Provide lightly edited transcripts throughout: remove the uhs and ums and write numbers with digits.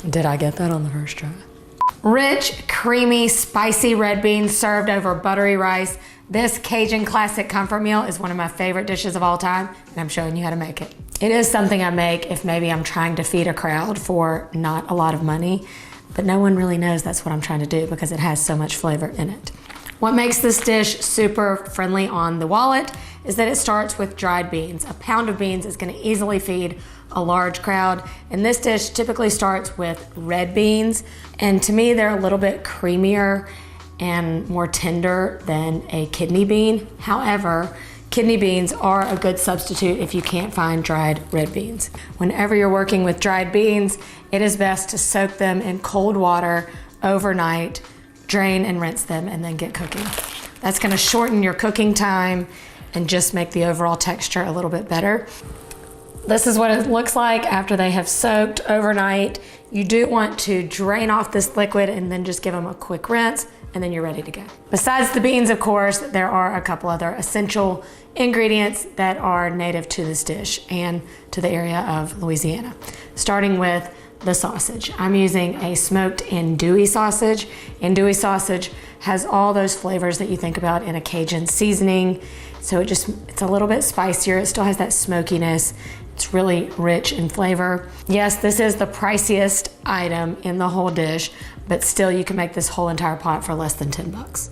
Did I get that on the first try? Rich, creamy, spicy red beans served over buttery rice. This Cajun classic comfort meal is one of my favorite dishes of all time, and I'm showing you how to make it. It is something I make if maybe I'm trying to feed a crowd for not a lot of money, but no one really knows that's what I'm trying to do because it has so much flavor in it. What makes this dish super friendly on the wallet is that it starts with dried beans. A pound of beans is going to easily feed a large crowd, and this dish typically starts with red beans, and to me they're a little bit creamier and more tender than a kidney bean. However, kidney beans are a good substitute if you can't find dried red beans. Whenever you're working with dried beans, it is best to soak them in cold water overnight, drain and rinse them, and then get cooking. That's gonna shorten your cooking time and just make the overall texture a little bit better. This is what it looks like after they have soaked overnight. You do want to drain off this liquid and then just give them a quick rinse, and then you're ready to go. Besides the beans, of course, there are a couple other essential ingredients that are native to this dish and to the area of Louisiana. Starting with the sausage. I'm using a smoked andouille sausage. Andouille sausage has all those flavors that you think about in a Cajun seasoning. So it's a little bit spicier. It still has that smokiness. It's really rich in flavor. Yes, this is the priciest item in the whole dish, but still you can make this whole entire pot for less than 10 bucks.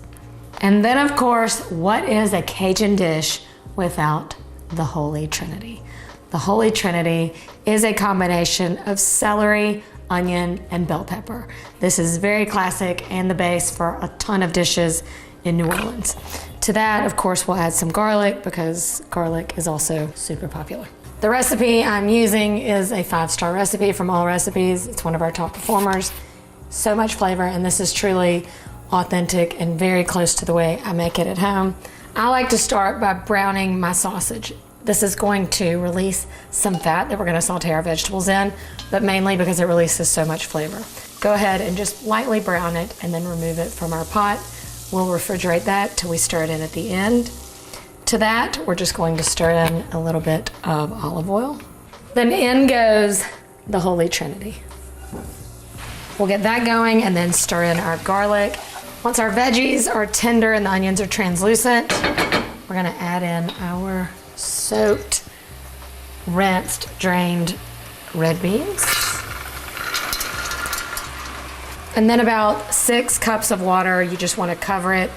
And then of course, what is a Cajun dish without the Holy Trinity? The Holy Trinity is a combination of celery, onion, and bell pepper. This is very classic and the base for a ton of dishes in New Orleans. To that, of course, we'll add some garlic because garlic is also super popular. The recipe I'm using is a 5-star recipe from All Recipes. It's one of our top performers. So much flavor, and this is truly authentic and very close to the way I make it at home. I like to start by browning my sausage. This is going to release some fat that we're gonna saute our vegetables in, but mainly because it releases so much flavor. Go ahead and just lightly brown it and then remove it from our pot. We'll refrigerate that till we stir it in at the end. To that, we're just going to stir in a little bit of olive oil. Then in goes the Holy Trinity. We'll get that going and then stir in our garlic. Once our veggies are tender and the onions are translucent, we're gonna add in our soaked, rinsed, drained red beans. And then about 6 cups of water. You just wanna cover it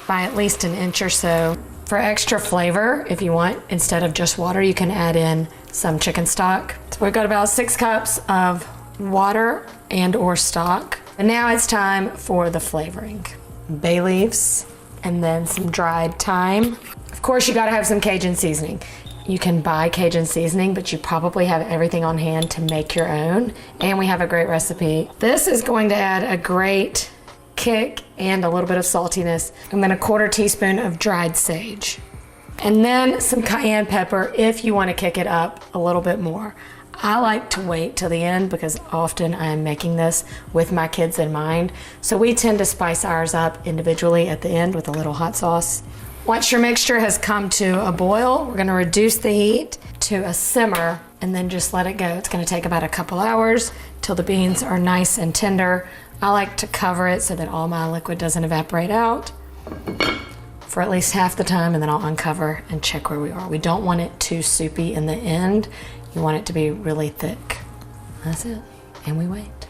by at least an inch or so. For extra flavor, if you want, instead of just water, you can add in some chicken stock. So we've got about 6 cups of water and or stock. And now it's time for the flavoring. Bay leaves, and then some dried thyme. Of course, you gotta have some Cajun seasoning. You can buy Cajun seasoning, but you probably have everything on hand to make your own. And we have a great recipe. This is going to add a great kick and a little bit of saltiness. And then a 1/4 teaspoon of dried sage. And then some cayenne pepper if you wanna kick it up a little bit more. I like to wait till the end because often I am making this with my kids in mind. So we tend to spice ours up individually at the end with a little hot sauce. Once your mixture has come to a boil, we're gonna reduce the heat to a simmer and then just let it go. It's gonna take about a couple hours till the beans are nice and tender. I like to cover it so that all my liquid doesn't evaporate out for at least half the time, and then I'll uncover and check where we are. We don't want it too soupy in the end. You want it to be really thick. That's it, and we wait.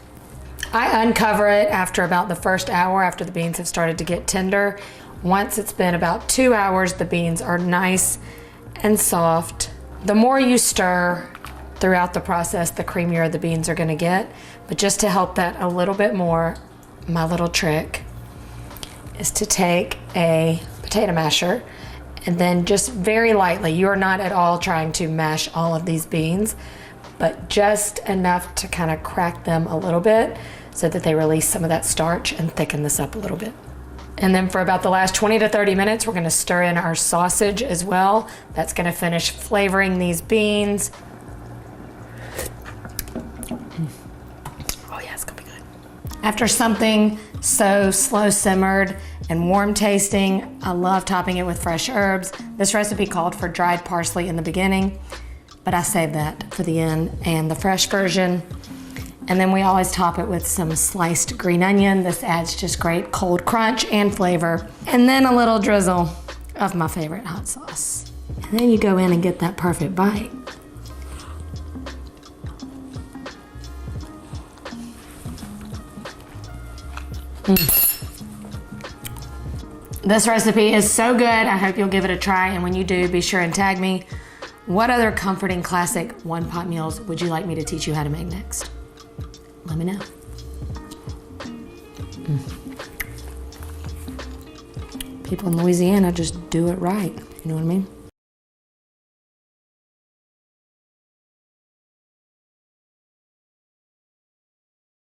I uncover it after about the first hour after the beans have started to get tender. Once it's been about 2 hours, the beans are nice and soft. The more you stir throughout the process, the creamier the beans are gonna get. But just to help that a little bit more, my little trick is to take a potato masher and then just very lightly, you're not at all trying to mash all of these beans, but just enough to kind of crack them a little bit so that they release some of that starch and thicken this up a little bit. And then for about the last 20 to 30 minutes, we're gonna stir in our sausage as well. That's gonna finish flavoring these beans. Oh yeah, it's gonna be good. After something so slow simmered and warm tasting, I love topping it with fresh herbs. This recipe called for dried parsley in the beginning, but I saved that for the end and the fresh version. And then we always top it with some sliced green onion. This adds just great cold crunch and flavor. And then a little drizzle of my favorite hot sauce. And then you go in and get that perfect bite. This recipe is so good. I hope you'll give it a try. And when you do, be sure and tag me. What other comforting classic one-pot meals would you like me to teach you how to make next? Let me know. People in Louisiana just do it right. You know what I mean?